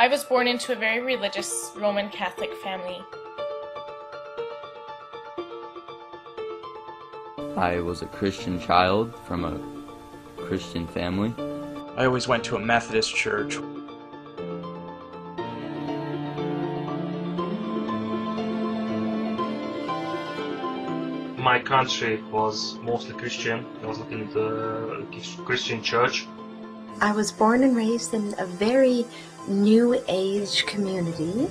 I was born into a very religious Roman Catholic family. I was a Christian child from a Christian family. I always went to a Methodist church. My country was mostly Christian. I was looking at the Christian church. I was born and raised in a very New Age community.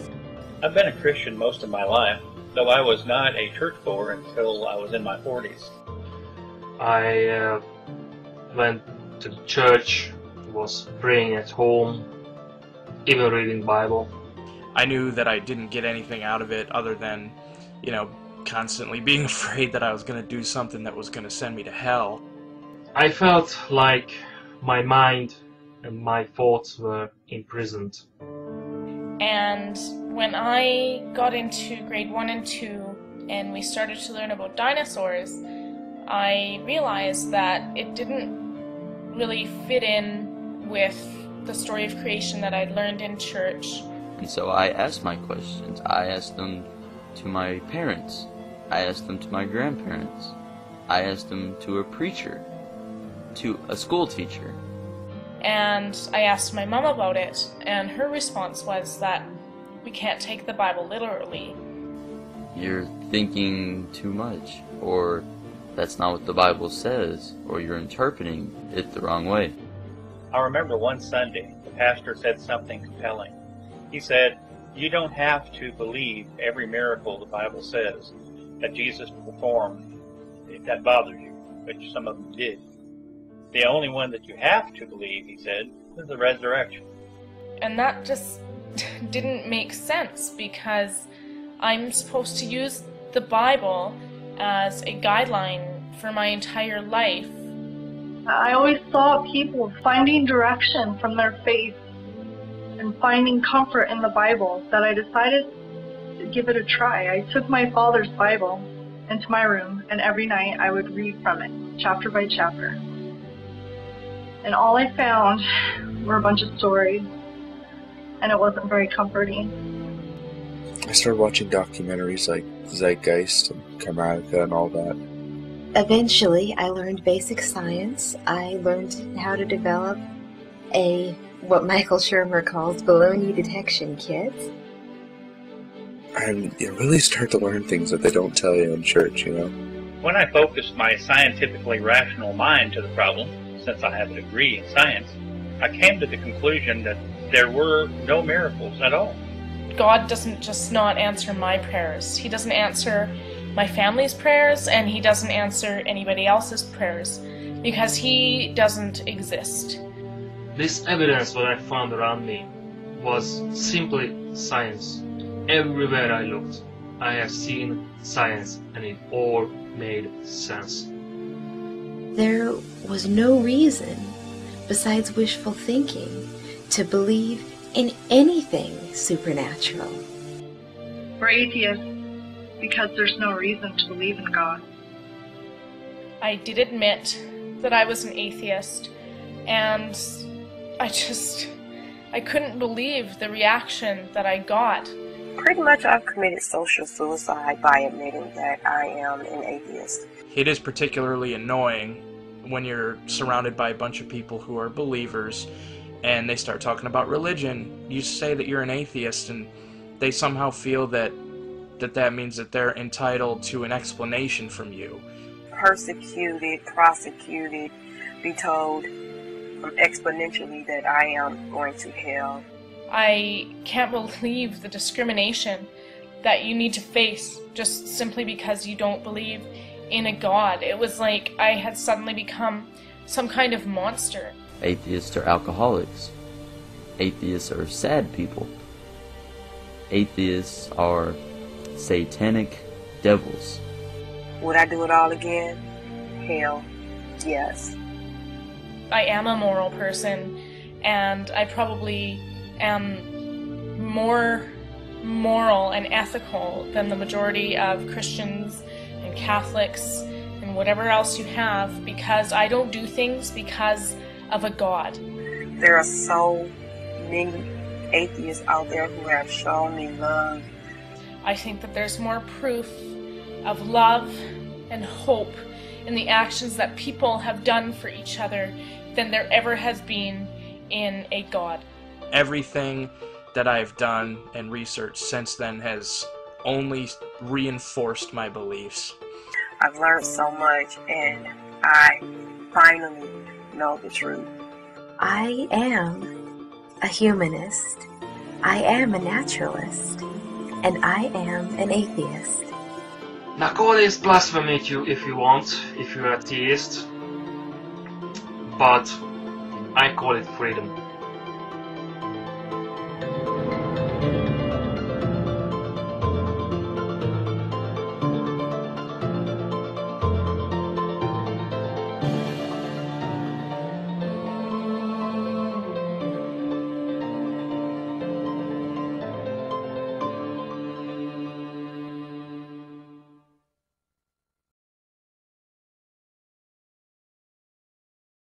I've been a Christian most of my life, though I was not a churchgoer until I was in my 40s. I went to the church, was praying at home, even reading Bible. I knew that I didn't get anything out of it other than, constantly being afraid that I was going to do something that was going to send me to hell. I felt like my mind and my thoughts were imprisoned. And when I got into grade 1 and 2 and we started to learn about dinosaurs, I realized that it didn't really fit in with the story of creation that I'd learned in church. And so I asked my questions. I asked them to my parents. I asked them to my grandparents. I asked them to a preacher, to a school teacher. And I asked my mom about it, and her response was that we can't take the Bible literally. You're thinking too much, or that's not what the Bible says, or you're interpreting it the wrong way. I remember one Sunday, the pastor said something compelling. He said, "You don't have to believe every miracle the Bible says that Jesus performed if that bothers you," which some of them did. The only one that you have to believe, he said, is the resurrection. And that just didn't make sense, because I'm supposed to use the Bible as a guideline for my entire life. I always saw people finding direction from their faith and finding comfort in the Bible, that I decided to give it a try. I took my father's Bible into my room, and every night I would read from it, chapter by chapter. And all I found were a bunch of stories, and it wasn't very comforting. I started watching documentaries like Zeitgeist and Kamaratka and all that. Eventually, I learned basic science. I learned how to develop what Michael Shermer calls baloney detection kit. And you really start to learn things that they don't tell you in church, When I focused my scientifically rational mind to the problem, since I have a degree in science, I came to the conclusion that there were no miracles at all. God doesn't just not answer my prayers. He doesn't answer my family's prayers, and he doesn't answer anybody else's prayers, because he doesn't exist. This evidence that I found around me was simply science. Everywhere I looked, I have seen science, and it all made sense. There was no reason, besides wishful thinking, to believe in anything supernatural. We're atheists because there's no reason to believe in God. I did admit that I was an atheist, and I couldn't believe the reaction that I got. Pretty much I've committed social suicide by admitting that I am an atheist. It is particularly annoying when you're surrounded by a bunch of people who are believers and they start talking about religion. You say that you're an atheist and they somehow feel that means that they're entitled to an explanation from you. Persecuted, prosecuted, be told exponentially that I am going to hell. I can't believe the discrimination that you need to face just simply because you don't believe in a God. It was like I had suddenly become some kind of monster. Atheists are alcoholics. Atheists are sad people. Atheists are satanic devils. Would I do it all again? Hell, yes. I am a moral person, and I probably am more moral and ethical than the majority of Christians and Catholics and whatever else you have, because I don't do things because of a God. There are so many atheists out there who have shown me love. I think that there's more proof of love and hope in the actions that people have done for each other than there ever has been in a God. Everything that I've done and researched since then has only reinforced my beliefs. I've learned so much, and I finally know the truth. I am a humanist, I am a naturalist, and I am an atheist. Now call this blasphemy if you want, if you're atheist, but I call it freedom.